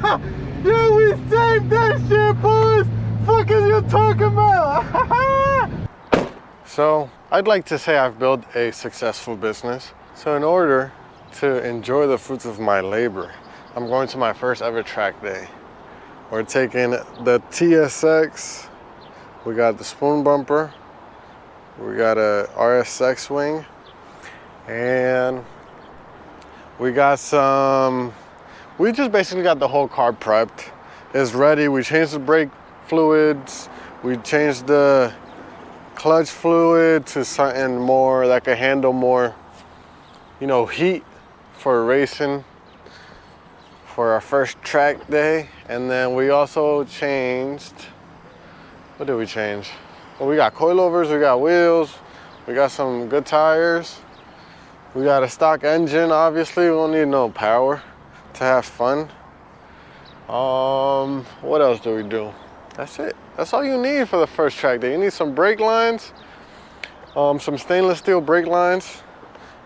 Yo, we saved that shit, boys! Fuck is you talking about? So, I'd like to say I've built a successful business. So in order to enjoy the fruits of my labor, I'm going to my first ever track day. We're taking the TSX, we got the spoon bumper, we got a RSX wing, and we got some, we just basically got the whole car prepped. It's ready. We changed the brake fluids, we changed the clutch fluid to something more that could handle more, you know, heat for racing for our first track day. And then we also changed, what did we change? Well, we got coilovers, we got wheels, we got some good tires, we got a stock engine. Obviously we don't need no power to have fun. What else do we do? That's it. That's all you need for the first track day. You need some brake lines, some stainless steel brake lines.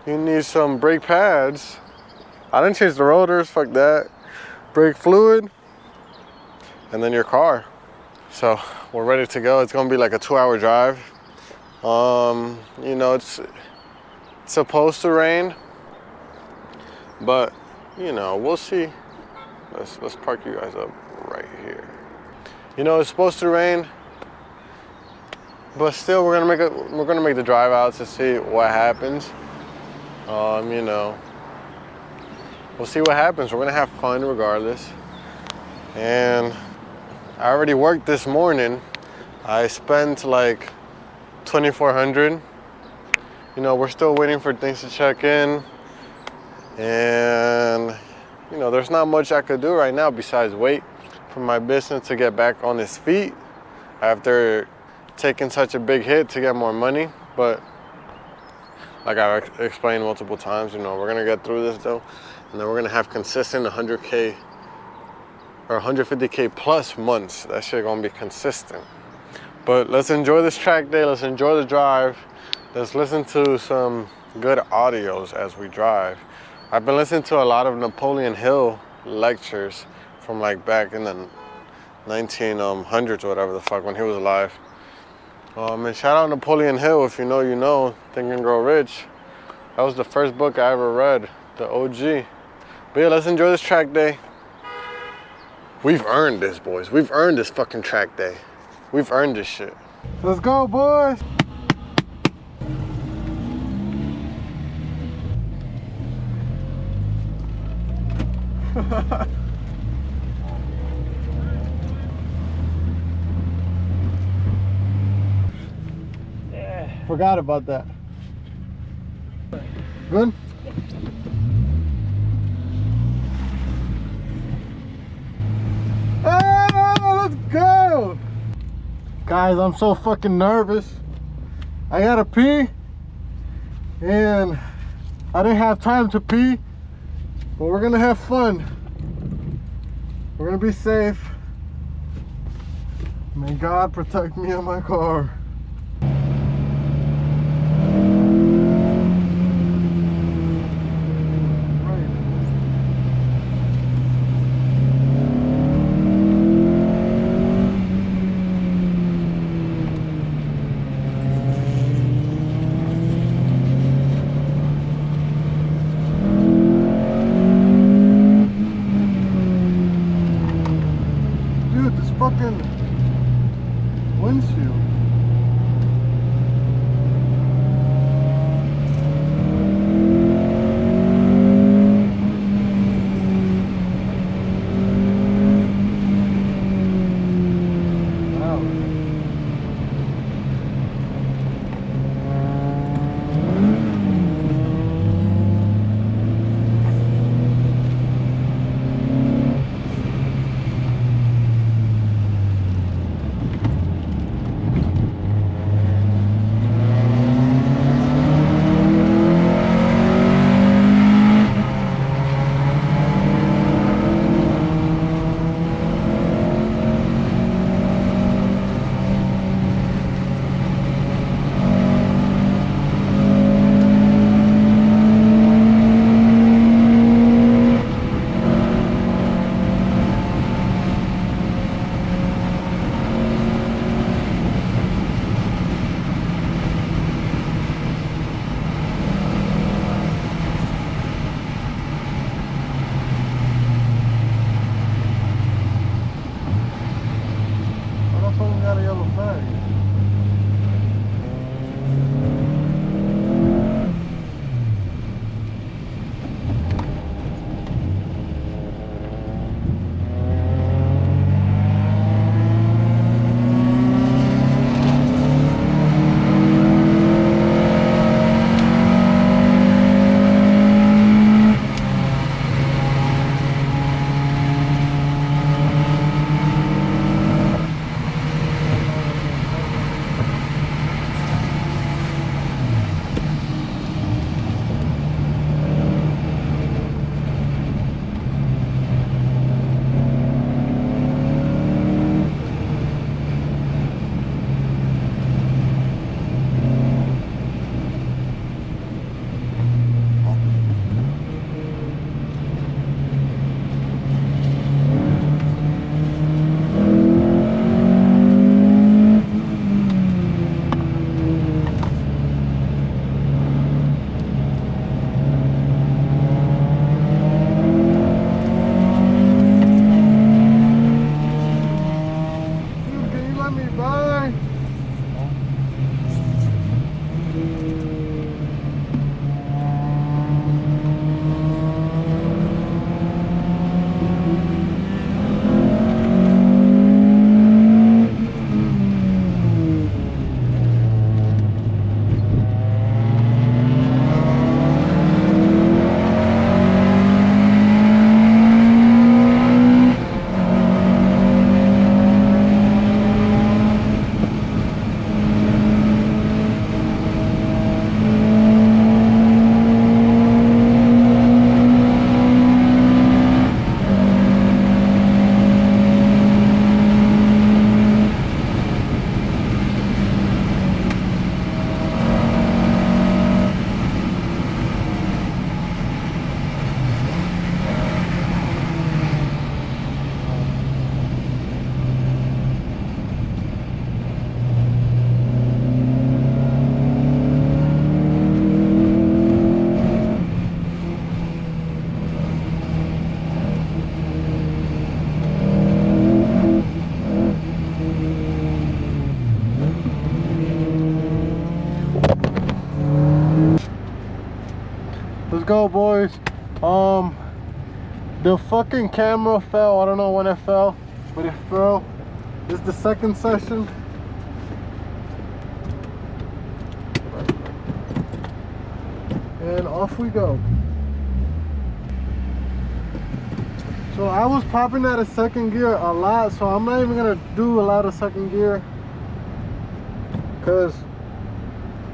You need some brake pads. I didn't change the rotors, fuck that. Brake fluid, and then your car. So we're ready to go. It's gonna be like a 2-hour drive. You know, it's supposed to rain, but you know, we'll see. Let's park you guys up right here. You know, it's supposed to rain, but still we're gonna make the drive out to see what happens. You know, we'll see what happens. We're gonna have fun regardless. And I already worked this morning. I spent like $2,400. You know, we're still waiting for things to check in. And you know, there's not much I could do right now besides wait for my business to get back on its feet after taking such a big hit to get more money. But like I've explained multiple times, you know, we're gonna get through this though, and then we're gonna have consistent 100K or 150K plus months. That shit gonna be consistent. But let's enjoy this track day, let's enjoy the drive, let's listen to some good audios as we drive. I've been listening to a lot of Napoleon Hill lectures from like back in the 1900s or whatever the fuck, when he was alive. And shout out Napoleon Hill. If you know, you know. Think and Grow Rich. That was the first book I ever read, the OG. But yeah, let's enjoy this track day. We've earned this, boys. We've earned this fucking track day. We've earned this shit. Let's go, boys. Forgot about that. Good? Oh, let's go! Guys, I'm so fucking nervous. I gotta pee, and I didn't have time to pee, but we're gonna have fun. We're gonna be safe. May God protect me and my car. Fucking windshield. Let's go, boys. The fucking camera fell. I don't know when it fell, but it fell. This is the second session. And off we go. So I was popping out of second gear a lot, so I'm not even gonna do a lot of second gear, because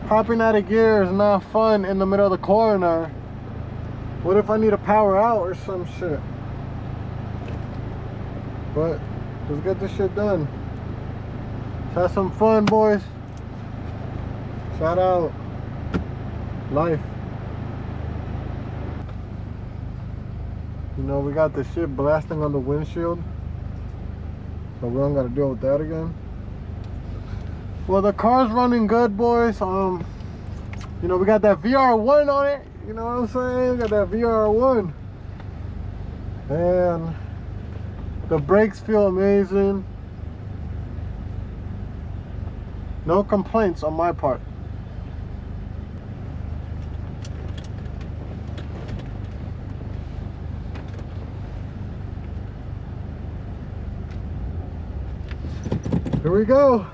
popping out of gear is not fun in the middle of the corner. What if I need to power out or some shit? But let's get this shit done. Let's have some fun, boys. Shout out life. You know, we got the shit blasting on the windshield, so we don't gotta deal with that again. Well, the car's running good, boys. You know, we got that VR1 on it. You know what I'm saying? We got that VR1. And the brakes feel amazing. No complaints on my part. Here we go.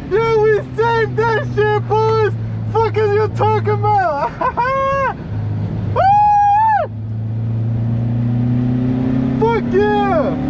Yo, we saved that shit, boys! Fuck is you talking about? Fuck yeah!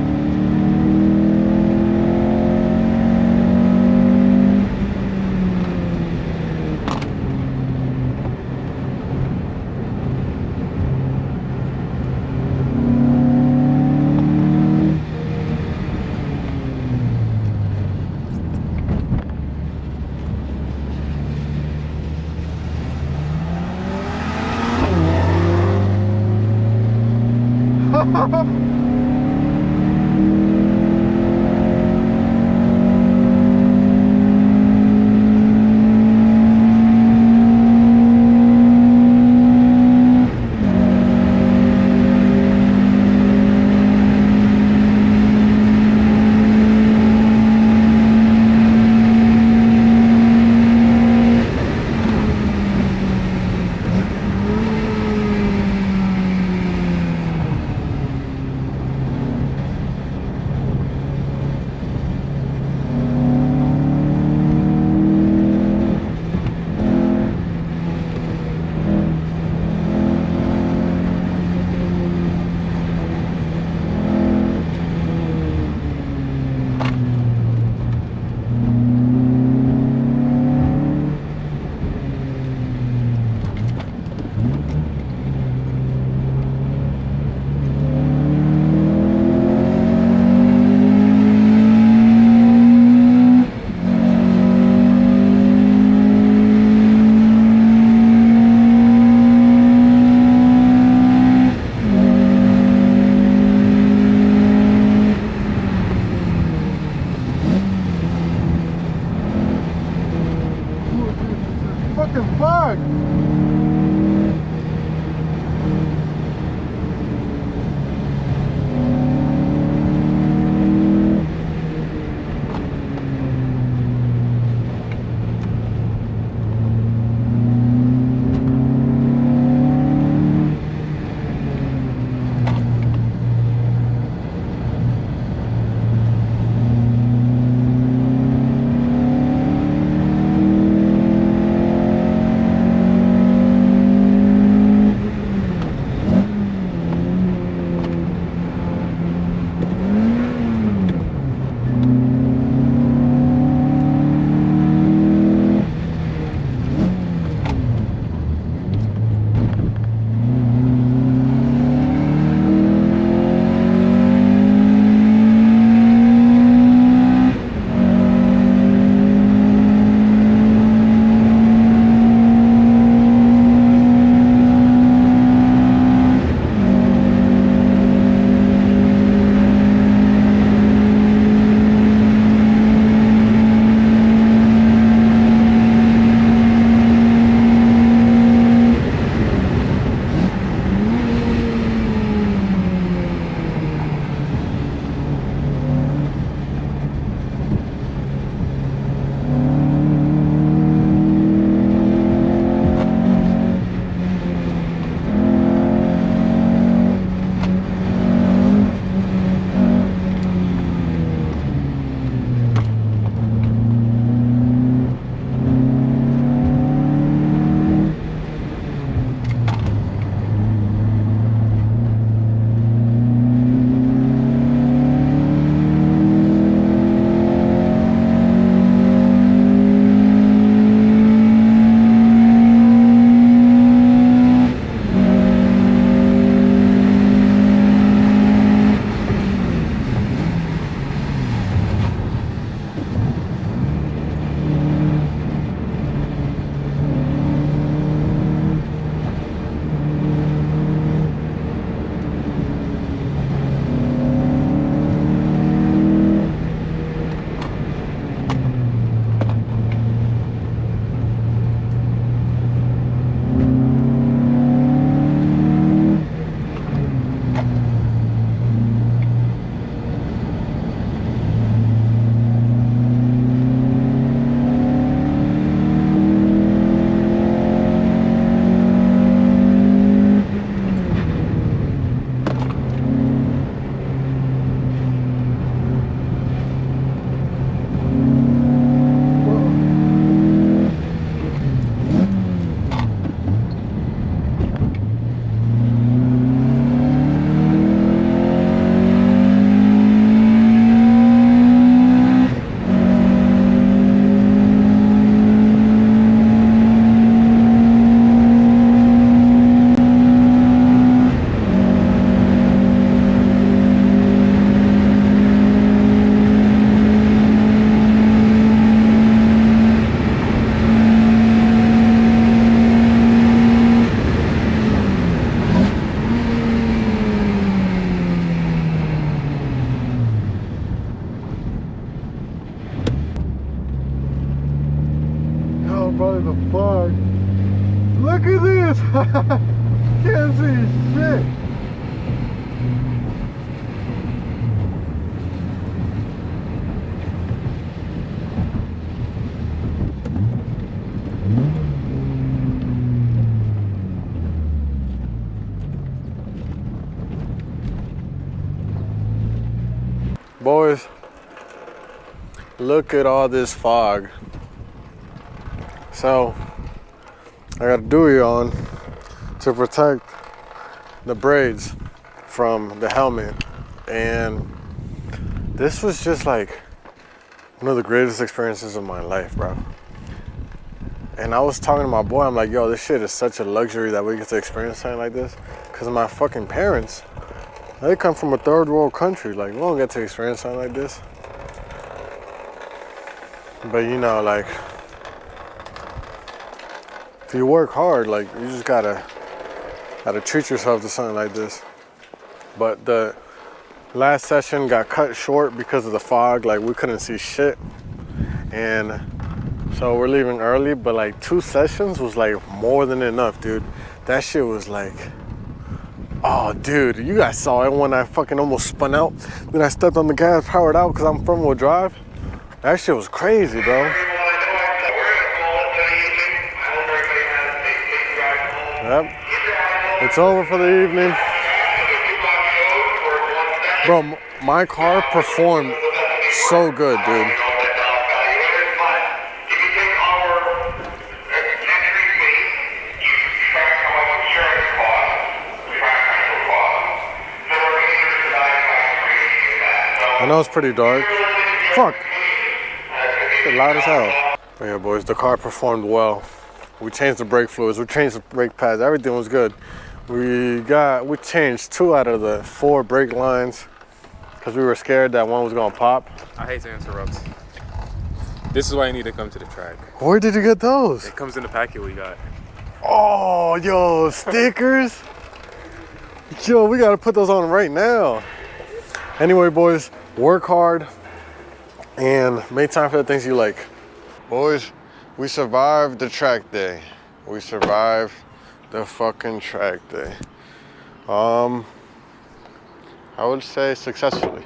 Fucking fuck! probably the fog. Look at this! Can't see shit! Boys, look at all this fog. So, I got a Dewey on to protect the braids from the helmet. And this was just like one of the greatest experiences of my life, bro. And I was talking to my boy, I'm like, yo, this shit is such a luxury that we get to experience something like this. Because my fucking parents, they come from a third world country. Like, we don't get to experience something like this. But you know, like, if you work hard, like, you just gotta treat yourself to something like this. But the last session got cut short because of the fog. Like, we couldn't see shit. And so we're leaving early, but like 2 sessions was like more than enough, dude. That shit was like, oh, dude, you guys saw it when I fucking almost spun out. Then I stepped on the gas, powered out because I'm front wheel drive. That shit was crazy, bro. Yep. It's over for the evening. Bro, my car performed so good, dude. I know it's pretty dark. Fuck. It's loud as hell. But yeah, boys, the car performed well. We changed the brake fluids, we changed the brake pads, everything was good. We changed 2 out of the 4 brake lines because we were scared that one was gonna pop. I hate to interrupt. This is why you need to come to the track. Where did you get those? It comes in the packet we got. Oh, yo, stickers. Yo, we gotta put those on right now. Anyway, boys, work hard and make time for the things you like. Boys, we survived the track day. We survived the fucking track day. I would say successfully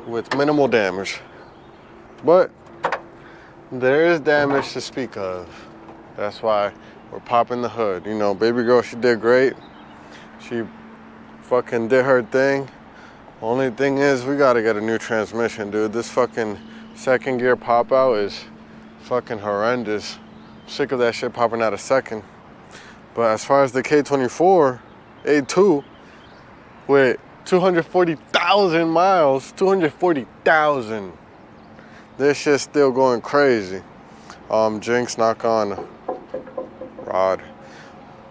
with minimal damage. But there is damage to speak of. That's why we're popping the hood. You know, baby girl, she did great. She fucking did her thing. Only thing is, we gotta get a new transmission, dude. This fucking second gear pop out is fucking horrendous. I'm sick of that shit popping out a second. But as far as the K24 A2 with 240,000 miles, 240,000, this shit's still going crazy. Jinx, knock on rod.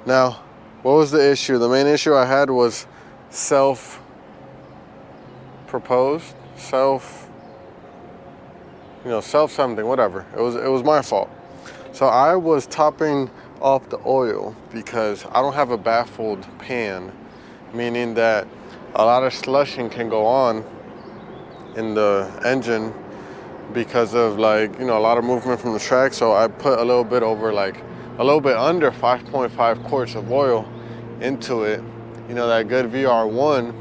Now, what was the issue? The main issue I had was self-proposed, self something, whatever. It was my fault. So I was topping off the oil because I don't have a baffled pan, meaning that a lot of slushing can go on in the engine because of, like, you know, a lot of movement from the track. So I put a little bit over, like a little bit under 5.5 quarts of oil into it, you know, that good VR1.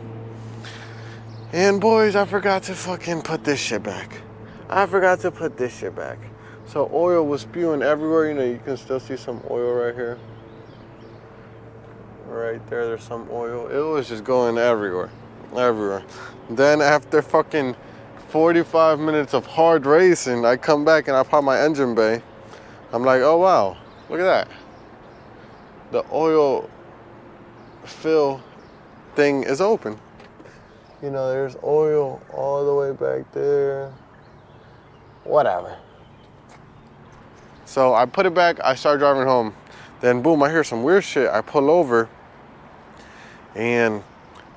And boys, I forgot to fucking put this shit back. So oil was spewing everywhere. You know, you can still see some oil right here. Right there, there's some oil. It was just going everywhere. Then after fucking 45 minutes of hard racing, I come back and I pop my engine bay. I'm like, oh wow, look at that. The oil fill thing is open. You know, there's oil all the way back there. Whatever. So I put it back, I start driving home. Then boom, I hear some weird shit. I pull over and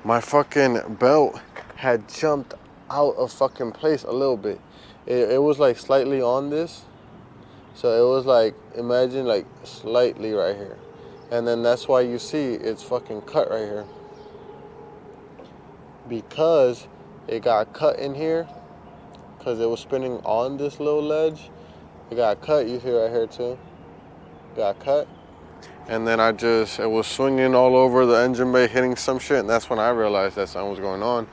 my fucking belt had jumped out of fucking place a little bit. It was like slightly on this. So it was like, imagine like slightly right here. And then that's why you see it's fucking cut right here. Because it got cut in here, because it was spinning on this little ledge. It got cut, you see right here too. got cut. And then it was swinging all over the engine bay, hitting some shit, and that's when I realized that something was going on.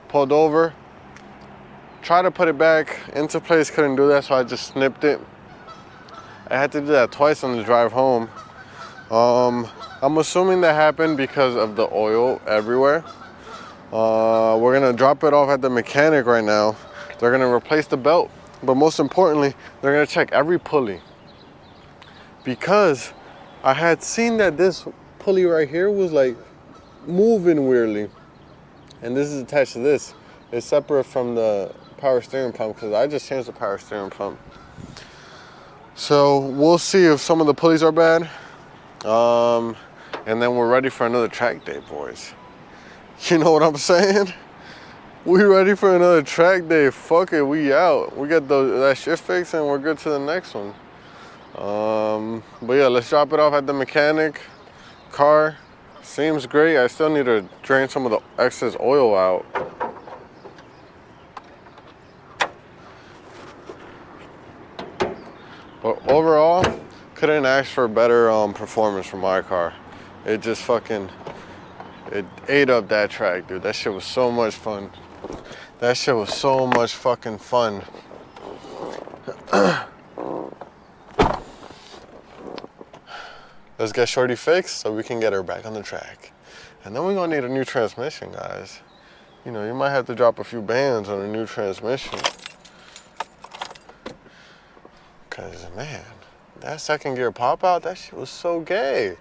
Pulled over, tried to put it back into place, couldn't do that, so I just snipped it. I had to do that twice on the drive home. I'm assuming that happened because of the oil everywhere. We're gonna drop it off at the mechanic right now. They're gonna replace the belt, but most importantly, they're gonna check every pulley. Because I had seen that this pulley right here was like moving weirdly. And this is attached to this. It's separate from the power steering pump because I just changed the power steering pump. So we'll see if some of the pulleys are bad. And then we're ready for another track day, boys. You know what I'm saying? We ready for another track day. Fuck it, we out. We got that shit fixed and we're good to the next one. But yeah, let's drop it off at the mechanic. Car seems great. I still need to drain some of the excess oil out. But overall, couldn't ask for better performance from my car. It just fucking, it ate up that track, dude. That shit was so much fun. That shit was so much fucking fun. Let's get Shorty fixed so we can get her back on the track. And then we're gonna need a new transmission, guys. You know, you might have to drop a few bands on a new transmission. Cause man, that second gear pop out, that shit was so gay.